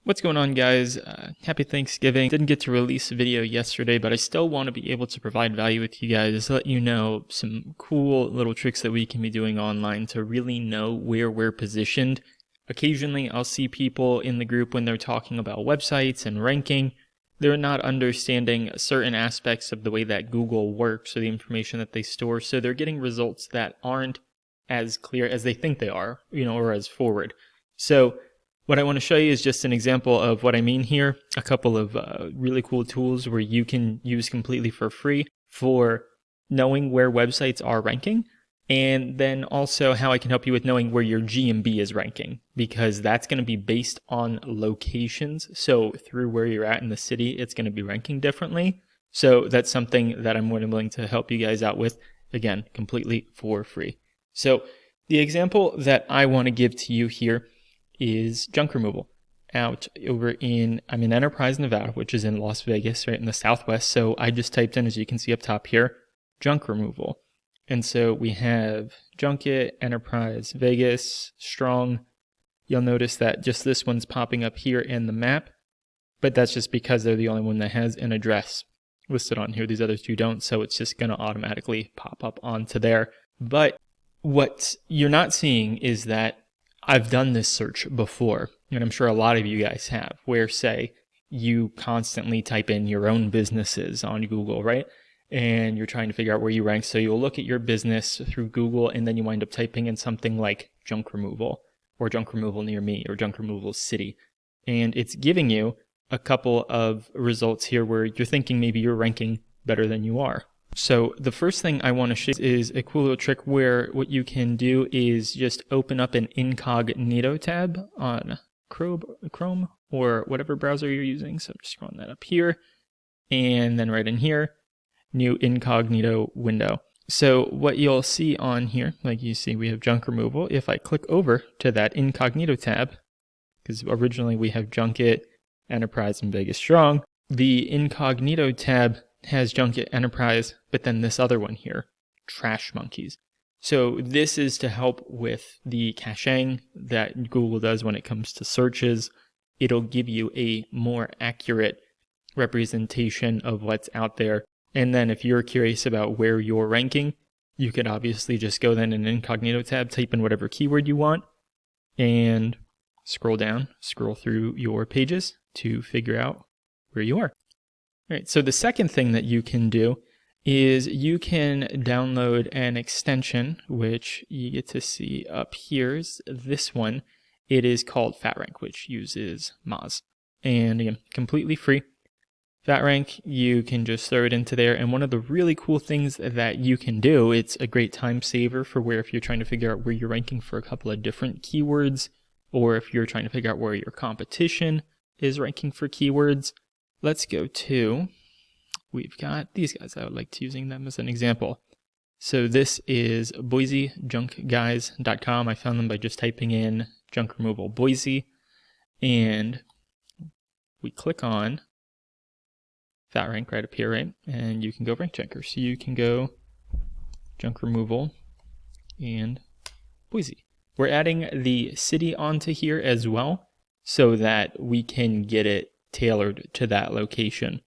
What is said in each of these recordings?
What's going on, guys? Happy Thanksgiving. Didn't get to release a video yesterday, but I still want to be able to provide value with you guys, let you know some cool little tricks that we can be doing online to really know where we're positioned. Occasionally, I'll see people in the group when they're talking about websites and ranking, they're not understanding certain aspects of the way that Google works or the information that they store, so they're getting results that aren't as clear as they think they are, or as forward. So what I want to show you is just an example of what I mean here, a couple of really cool tools where you can use completely for free for knowing where websites are ranking, and then also how I can help you with knowing where your GMB is ranking, because that's going to be based on locations. So through where you're at in the city, it's going to be ranking differently. So that's something that I'm more than willing to help you guys out with, again, completely for free. So the example that I want to give to you here is junk removal I'm in Enterprise, Nevada, which is in Las Vegas, right in the Southwest. So I just typed in, as you can see up top here, junk removal. And so we have Junket, Enterprise, Vegas, Strong. You'll notice that just this one's popping up here in the map, but that's just because they're the only one that has an address listed on here. These other two don't, so it's just going to automatically pop up onto there. But what you're not seeing is that I've done this search before, and I'm sure a lot of you guys have, where, say, you constantly type in your own businesses on Google, right? And you're trying to figure out where you rank. So you'll look at your business through Google, and then you wind up typing in something like junk removal, or junk removal near me, or junk removal city. And it's giving you a couple of results here where you're thinking maybe you're ranking better than you are. So the first thing I want to show is a cool little trick where what you can do is just open up an incognito tab on Chrome or whatever browser you're using. So I'm just scrolling that up here, and then right in here, new incognito window. So what you'll see on here, like you see, we have junk removal. If I click over to that incognito tab, because originally we have Junket, Enterprise, and Vegas Strong, the incognito tab has Junket, Enterprise, but then this other one here, Trash Monkeys. So this is to help with the caching that Google does when it comes to searches. It'll give you a more accurate representation of what's out there. And then if you're curious about where you're ranking, you could obviously just go then in an incognito tab, type in whatever keyword you want, and scroll down, scroll through your pages to figure out where you are. All right, so the second thing that you can do is you can download an extension, which you get to see up here is this one. It is called FatRank, which uses Moz. And again, completely free. FatRank, you can just throw it into there. And one of the really cool things that you can do, it's a great time saver for where if you're trying to figure out where you're ranking for a couple of different keywords, or if you're trying to figure out where your competition is ranking for keywords. Let's go to, we've got these guys. I would like to using them as an example. So this is BoiseJunkGuys.com. I found them by just typing in junk removal Boise, and we click on FatRank right up here, right? And you can go rank checker. So you can go junk removal and Boise. We're adding the city onto here as well so that we can get it tailored to that location.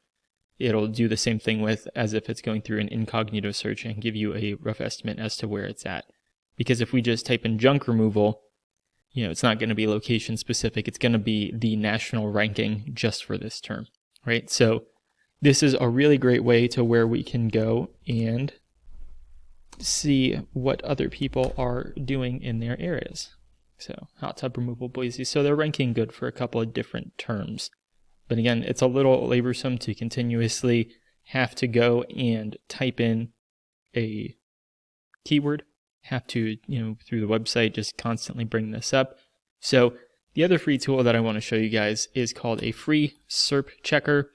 It'll do the same thing with as if it's going through an incognito search and give you a rough estimate as to where it's at. Because if we just type in junk removal, it's not going to be location specific. It's going to be the national ranking just for this term, right? So this is a really great way to where we can go and see what other people are doing in their areas. So hot tub removal Boise. So they're ranking good for a couple of different terms. But again, it's a little laborsome to continuously have to go and type in a keyword, have to, through the website, just constantly bring this up. So the other free tool that I want to show you guys is called a free SERP checker.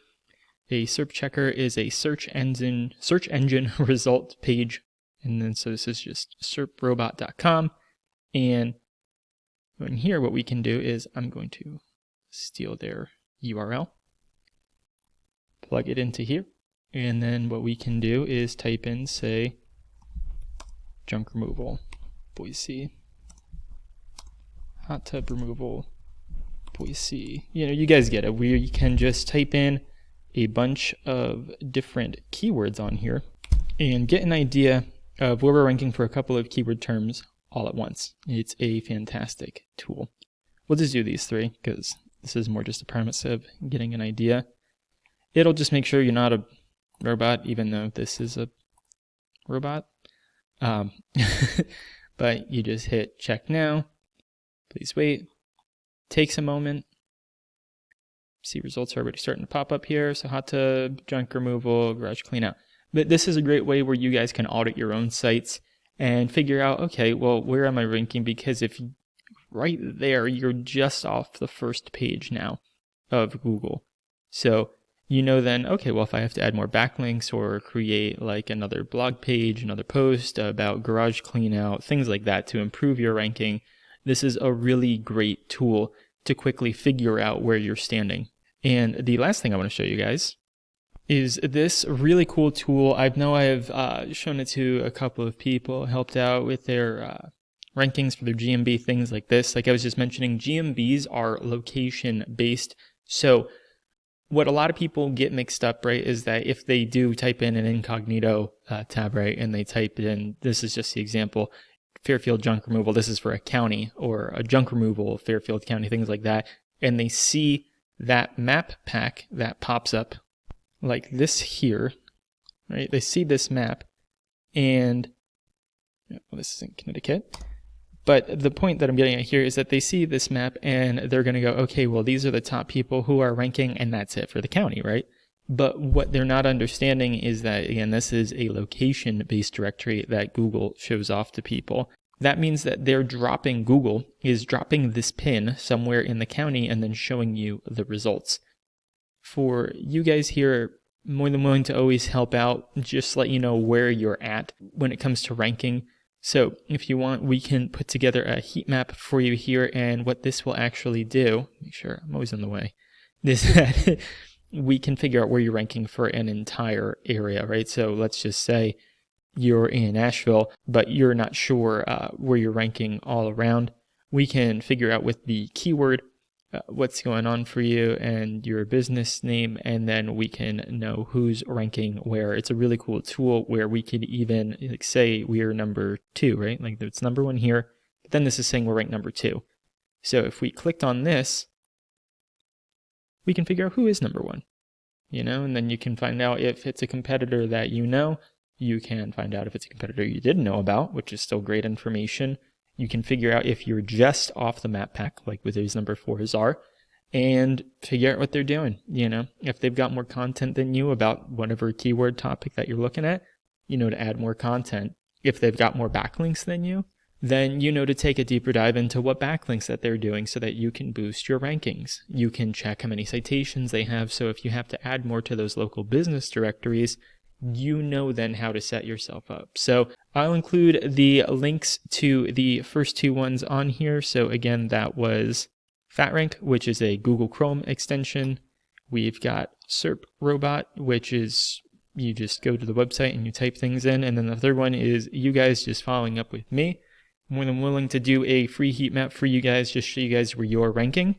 A SERP checker is a search engine result page. And then so this is just serprobot.com. And in here, what we can do is I'm going to steal their URL, plug it into here, and then what we can do is type in, say, junk removal Boise, hot tub removal top, we see, you guys get it. We can just type in a bunch of different keywords on here and get an idea of where we're ranking for a couple of keyword terms all at once. It's a fantastic tool. We'll just do these three because this is more just a premise of getting an idea. It'll just make sure you're not a robot, even though this is a robot. But you just hit check now. Please wait. Takes a moment. See, results are already starting to pop up here. So hot tub, junk removal, garage clean out. But this is a great way where you guys can audit your own sites and figure out, okay, well, where am I ranking? Because if right there, you're just off the first page now of Google. So then, okay, well, if I have to add more backlinks or create like another blog page, another post about garage clean out, things like that to improve your ranking, this is a really great tool to quickly figure out where you're standing. And the last thing I want to show you guys is this really cool tool. I know I have shown it to a couple of people, helped out with their rankings for their GMB, things like this. Like I was just mentioning, GMBs are location-based. So what a lot of people get mixed up, right, is that if they do type in an incognito tab, right, and they type in, this is just the example, Fairfield junk removal, this is for a county, or a junk removal, Fairfield County, things like that, and they see that map pack that pops up like this here, right? They see this map, and well, this is in Connecticut. But the point that I'm getting at here is that they see this map and they're going to go, okay, well, these are the top people who are ranking, and that's it for the county, right? But what they're not understanding is that, again, this is a location-based directory that Google shows off to people. That means that Google is dropping this pin somewhere in the county and then showing you the results. For you guys here, more than willing to always help out, just let you know where you're at when it comes to ranking. So if you want, we can put together a heat map for you here, and what this will actually do, make sure I'm always in the way, is that we can figure out where you're ranking for an entire area, right? So let's just say you're in Asheville, but you're not sure where you're ranking all around. We can figure out with the keyword what's going on for you and your business name, and then we can know who's ranking where. It's a really cool tool where we could even say we're number 2, right? Like it's number 1 here, but then this is saying we're ranked number 2. So if we clicked on this, we can figure out who is number 1, and then you can find out if it's a competitor that you can find out if it's a competitor you didn't know about, which is still great information. You can figure out if you're just off the map pack, like with these number 4s are, and figure out what they're doing. If they've got more content than you about whatever keyword topic that you're looking at, to add more content. If they've got more backlinks than you, then to take a deeper dive into what backlinks that they're doing so that you can boost your rankings. You can check how many citations they have. So if you have to add more to those local business directories, then how to set yourself up. So I'll include the links to the first 2 ones on here. So again, that was FatRank, which is a Google Chrome extension. We've got SERP Robot, which is you just go to the website and you type things in. And then the third one is you guys just following up with me. More than willing to do a free heat map for you guys, just show you guys where you're ranking,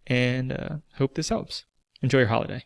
and hope this helps. Enjoy your holiday.